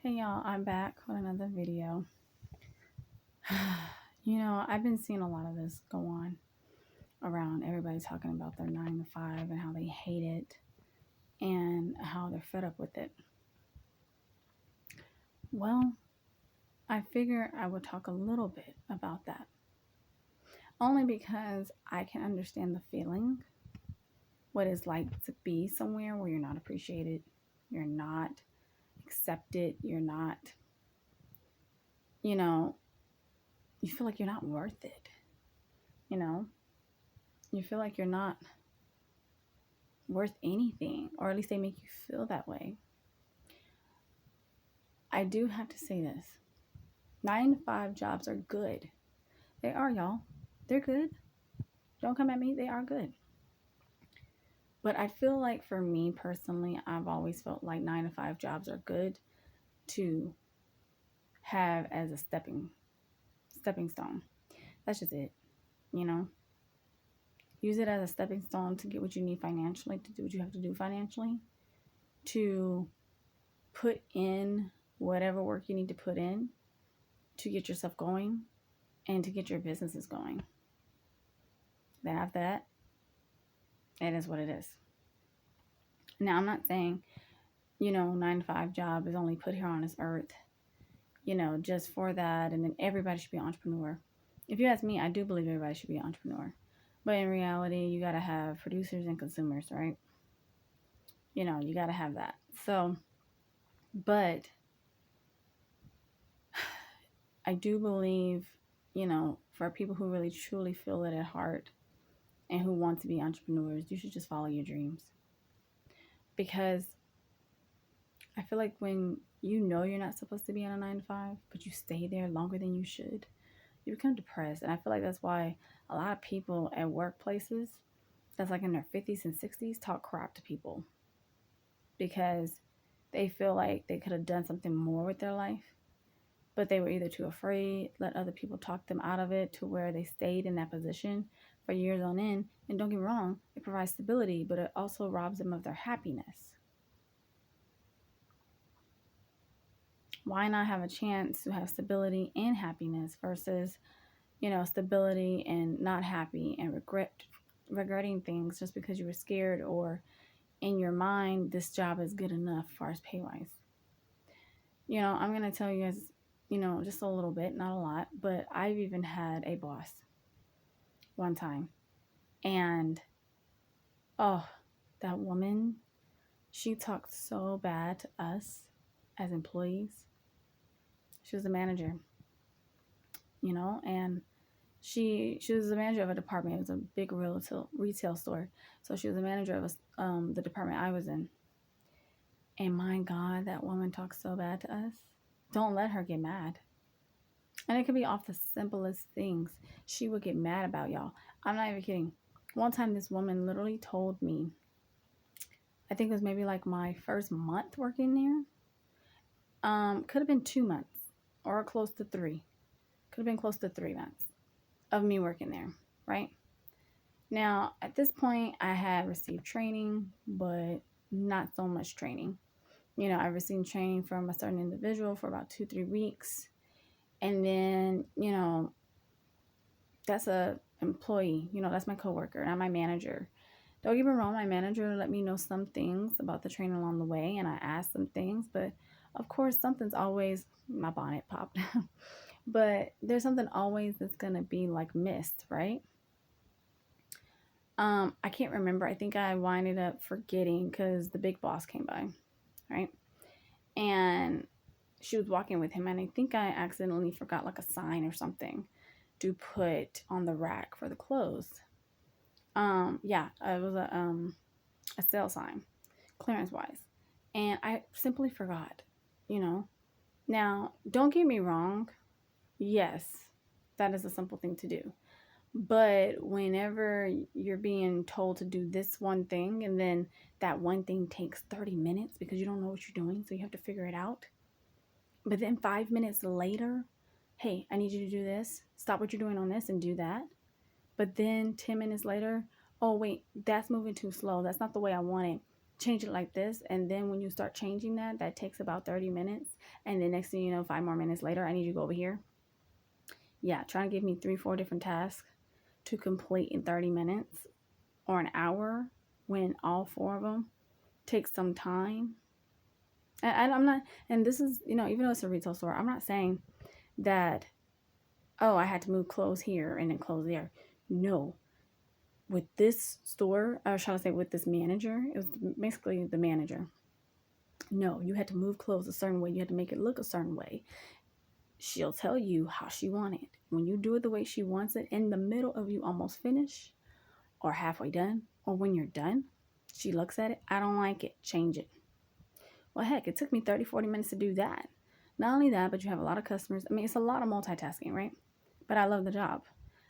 Hey y'all, I'm back with another video. I've been seeing a lot of this go on around everybody talking about their 9 to 5 and how they hate it and how they're fed up with it. Well, I figure I would talk a little bit about that. Only because I can understand the feeling, what it's like to be somewhere where you're not appreciated, you're not accepted, you're not, you know, you feel like you're not worth it, you know? You feel like you're not worth anything, or at least they make you feel that way. I do have to say this 9 to 5 jobs are good. They are, y'all. They're good. Don't come at me. They are good. But I feel like for me personally, I've always felt like 9 to 5 jobs are good to have as a stepping stone. That's just it. You know, use it as a stepping stone to get what you need financially, to do what you have to do financially, to put in whatever work you need to put in to get yourself going and to get your businesses going. Then after that, it is what it is. Now, I'm not saying, 9 to 5 job is only put here on this earth, just for that, and then everybody should be an entrepreneur. If you ask me, I do believe everybody should be an entrepreneur. But in reality, you got to have producers and consumers, right? You got to have that. So, but I do believe, for people who really truly feel it at heart and who want to be entrepreneurs, you should just follow your dreams. Because I feel like when you're not supposed to be on a 9 to 5, but you stay there longer than you should, you become depressed. And I feel like that's why a lot of people at workplaces that's like in their 50s and 60s talk crap to people, because they feel like they could have done something more with their life, but they were either too afraid, let other people talk them out of it, to where they stayed in that position for years on end. And don't get me wrong, it provides stability, but it also robs them of their happiness. Why not have a chance to have stability and happiness versus, stability and not happy and regretting things just because you were scared, or in your mind, this job is good enough as far as pay wise. I'm going to tell you guys, just a little bit, not a lot, but I've even had a boss one time. And, oh, that woman, she talked so bad to us as employees. She was a manager, and she was the manager of a department. It was a big retail store. So she was the manager of the department I was in. And my God, that woman talks so bad to us. Don't let her get mad. And it could be off the simplest things. She would get mad about, y'all. I'm not even kidding. One time this woman literally told me, I think it was maybe like my first month working there. Could have been 2 months or close to 3. Could have been close to 3 months of me working there, right? Now, at this point, I had received training, but not so much training. I received training from a certain individual for about 2-3 weeks. And then, that's a employee, that's my coworker, not my manager. Don't get me wrong, my manager let me know some things about the training along the way, and I asked some things, but of course, something's always, my bonnet popped, but there's something always that's going to be like missed, right? I can't remember. I think I winded up forgetting because the big boss came by, right? And she was walking with him, and I think I accidentally forgot like a sign or something to put on the rack for the clothes. It was a sale sign, clearance wise, and I simply forgot. Now don't get me wrong. Yes, that is a simple thing to do. But whenever you're being told to do this one thing, and then that one thing takes 30 minutes because you don't know what you're doing, so you have to figure it out. But then 5 minutes later, hey, I need you to do this. Stop what you're doing on this and do that. But then 10 minutes later, oh, wait, that's moving too slow. That's not the way I want it. change it like this. And then when you start changing that, that takes about 30 minutes. And then next thing you know, 5 more minutes later, I need you to go over here. Yeah, trying to give me 3, 4 different tasks to complete in 30 minutes or an hour when all 4 of them take some time. And I'm not, and this is, even though it's a retail store, I'm not saying that, oh, I had to move clothes here and then clothes there. No. With this store, or shall I say with this manager, it was basically the manager. No, you had to move clothes a certain way. You had to make it look a certain way. She'll tell you how she wants it. When you do it the way she wants it, in the middle of you almost finished or halfway done, or when you're done, she looks at it. I don't like it. Change it. Well, heck, it took me 30, 40 minutes to do that. Not only that, but you have a lot of customers. I mean, it's a lot of multitasking, right? But I love the job.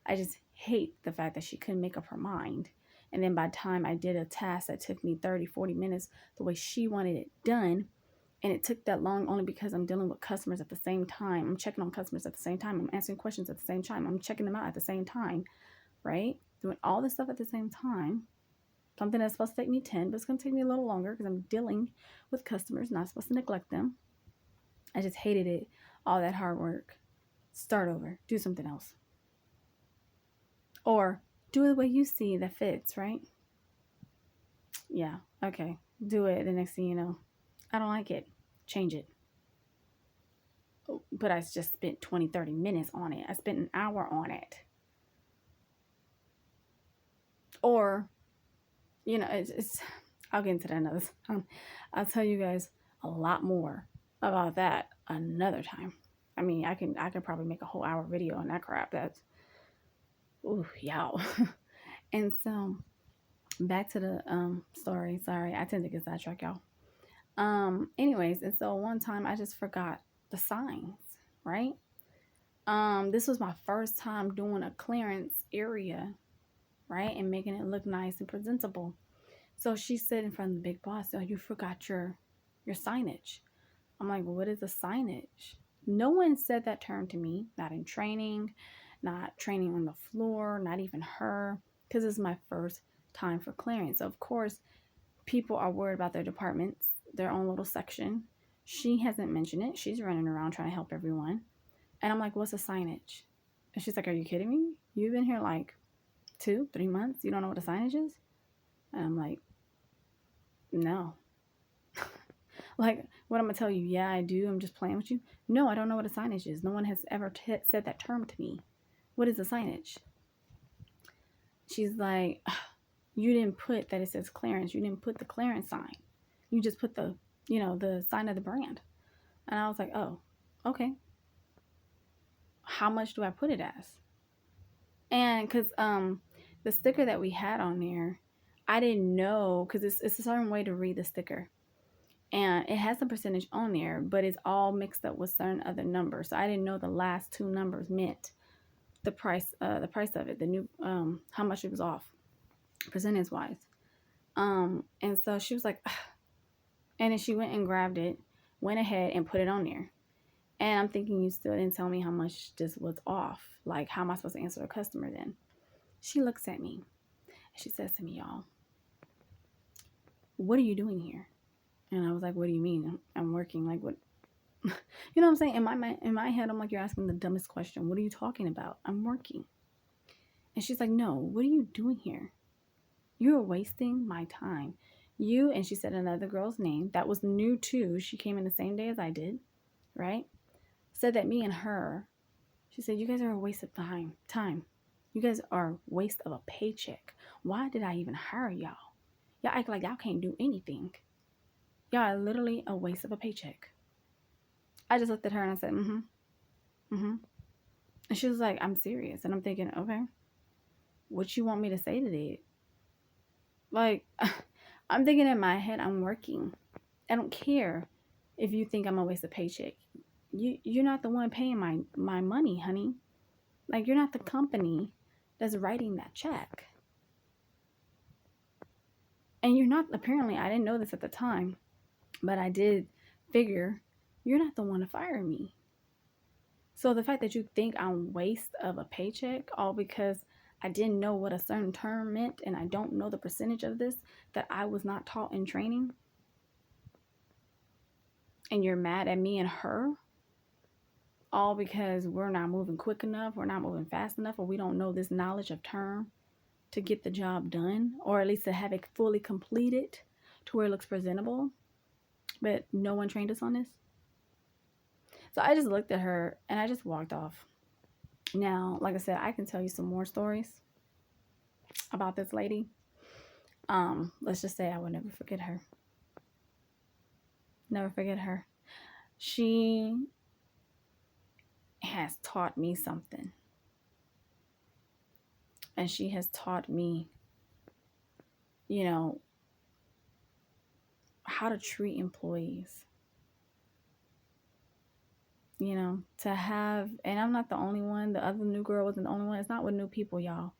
I just hate the fact that she couldn't make up her mind. And then by the time I did a task that took me 30, 40 minutes, the way she wanted it done, and it took that long only because I'm dealing with customers at the same time. I'm checking on customers at the same time. I'm answering questions at the same time. I'm checking them out at the same time, right? Doing all this stuff at the same time. Something that's supposed to take me 10, but it's going to take me a little longer because I'm dealing with customers, not supposed to neglect them. I just hated it. All that hard work. Start over. Do something else. Or do it the way you see that fits, right? Yeah, okay. Do it. The next thing you know, I don't like it. Change it. But I just spent 20, 30 minutes on it. I spent an hour on it. Or, it's I'll get into that another time. I'll tell you guys a lot more about that another time. I mean, I can probably make a whole hour video on that crap. That's, ooh, yow. And so, back to the story. Sorry, I tend to get sidetracked, y'all. Anyways, and so one time I just forgot the signs, right? This was my first time doing a clearance area, right? And making it look nice and presentable. So she said in front of the big boss, oh, you forgot your signage. I'm like, well, what is a signage? No one said that term to me, not in training, not training on the floor, not even her, because it's my first time for clearance. Of course, people are worried about their departments, their own little section. She hasn't mentioned it. She's running around trying to help everyone. And I'm like, what's a signage? And she's like, are you kidding me? You've been here like 2, 3 months. You don't know what a signage is? And I'm like, no. Like, what I'm going to tell you? Yeah, I do. I'm just playing with you. No, I don't know what a signage is. No one has ever said that term to me. What is a signage? She's like, you didn't put that it says clearance. You didn't put the clearance sign. You just put the, the sign of the brand. And I was like, oh, okay. How much do I put it as? And because the sticker that we had on there, I didn't know, because it's a certain way to read the sticker. And it has the percentage on there, but it's all mixed up with certain other numbers. So I didn't know the last 2 numbers meant the price of it, the new, how much it was off, percentage wise. And so she was like, ugh. And then she went and grabbed it, went ahead and put it on there. And I'm thinking, you still didn't tell me how much this was off. Like, how am I supposed to answer a customer then? She looks at me and she says to me, y'all, what are you doing here? And I was like, what do you mean? I'm working. Like, what? You know what I'm saying? In my head, I'm like, you're asking the dumbest question. What are you talking about? I'm working. And she's like, no, what are you doing here? You're wasting my time. You, and she said another girl's name that was new too. She came in the same day as I did, right? Said that me and her, she said, you guys are a waste of time. You guys are a waste of a paycheck. Why did I even hire y'all? Y'all act like y'all can't do anything. Y'all are literally a waste of a paycheck. I just looked at her and I said, and she was like, I'm serious. And I'm thinking, okay, what you want me to say to that? Like, I'm thinking in my head, I'm working. I don't care if you think I'm a waste of paycheck. You're not the one paying my money, honey. Like, you're not the company that's writing that check. And you're not, apparently, I didn't know this at the time, but I did figure, you're not the one to fire me. So the fact that you think I'm waste of a paycheck, all because I didn't know what a certain term meant, and I don't know the percentage of this that I was not taught in training, and you're mad at me and her, all because we're not moving quick enough, we're not moving fast enough, or we don't know this knowledge of term to get the job done, or at least to have it fully completed to where it looks presentable, but no one trained us on this. So I just looked at her and I just walked off. Now, like I said, I can tell you some more stories about this lady. Let's just say I will never forget her. Never forget her. She has taught me something. And she has taught me, you know, how to treat employees. You know, to have, and I'm not the only one. The other new girl wasn't the only one. It's not with new people, y'all.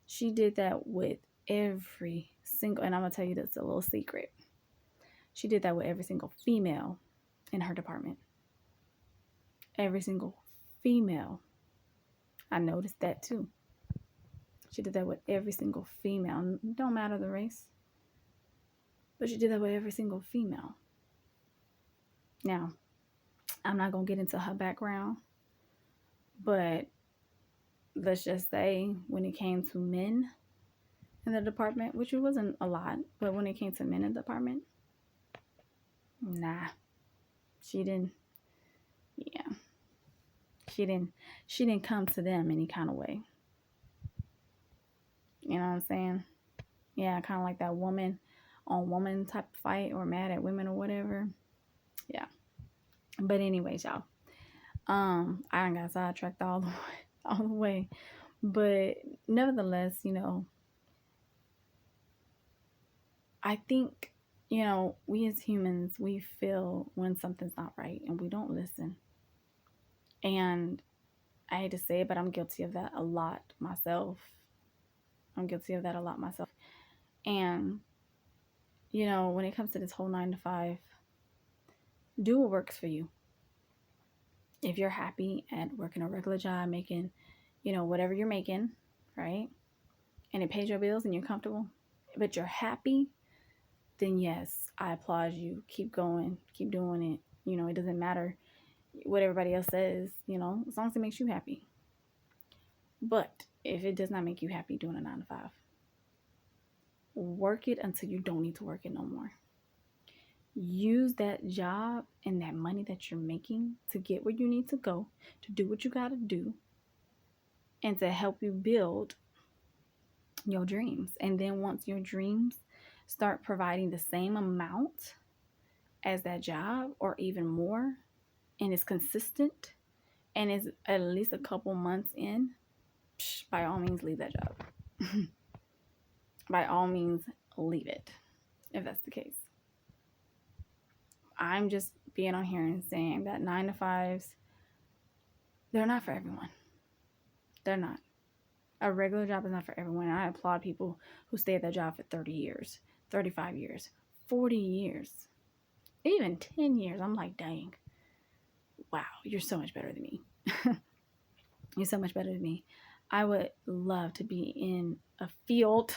She did that with every single, and I'm going to tell you this, a little secret. She did that with every single female in her department. Every single female. I noticed that too. She did that with every single female. Don't matter the race. But she did that with every single female. Now, I'm not going to get into her background. But let's just say when it came to men in the department, which it wasn't a lot, but when it came to men in the department, nah. She didn't come to them any kind of way. You know what I'm saying? Yeah, kind of like that woman on woman type of fight, or mad at women or whatever. Yeah. But anyways, y'all. I done got sidetracked all the way. But nevertheless, you know, I think, you know, we as humans, we feel when something's not right and we don't listen. And I hate to say it, but I'm guilty of that a lot myself. And, you know, when it comes to this whole 9 to 5, do what works for you. If you're happy at working a regular job, making, you know, whatever you're making, right? And it pays your bills and you're comfortable, but you're happy, then yes, I applaud you. Keep going, keep doing it. You know, it doesn't matter what everybody else says, you know, as long as it makes you happy. But if it does not make you happy doing a 9 to 5, work it until you don't need to work it no more. Use that job and that money that you're making to get where you need to go, to do what you got to do, and to help you build your dreams. And then once your dreams start providing the same amount as that job or even more, and it's consistent and is at least a couple months in, by all means leave that job. By all means leave it, if that's the case. I'm just being on here and saying that 9 to 5s, they're not for everyone. They're not. A regular job is not for everyone. I applaud people who stay at that job for 30 years, 35 years, 40 years, even 10 years. I'm like, dang, wow, you're so much better than me. You're so much better than me. I would love to be in a field.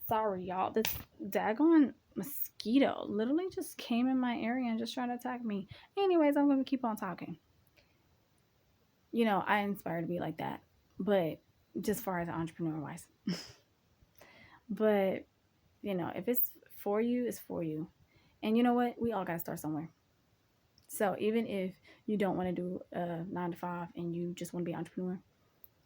Sorry, y'all. This daggone mosquito literally just came in my area and just tried to attack me. Anyways, I'm going to keep on talking. You know, I inspire to be like that. But just far as entrepreneur-wise. But, you know, if it's for you, it's for you. And you know what? We all got to start somewhere. So even if you don't want to do a 9 to 5 and you just want to be an entrepreneur,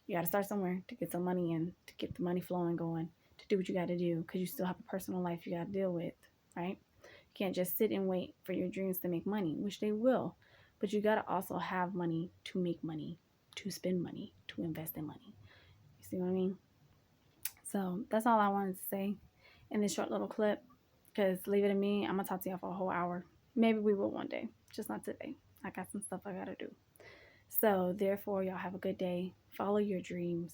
you got to start somewhere to get some money in, to get the money flowing going, to do what you got to do, because you still have a personal life you got to deal with, right? You can't just sit and wait for your dreams to make money, which they will. But you got to also have money to make money, to spend money, to invest in money. You see what I mean? So that's all I wanted to say in this short little clip, because leave it to me. I'm going to talk to y'all for a whole hour. Maybe we will one day, just not today. I got some stuff I got to do. So therefore, y'all have a good day. Follow your dreams,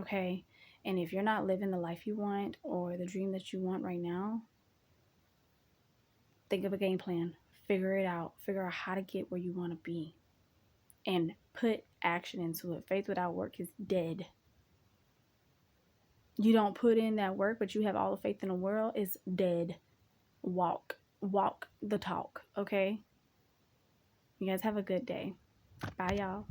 okay? And if you're not living the life you want or the dream that you want right now, think of a game plan. Figure it out. Figure out how to get where you want to be. And put action into it. Faith without work is dead. you don't put in that work, but you have all the faith in the world, is dead. Walk the talk, okay? You guys have a good day. Bye, y'all.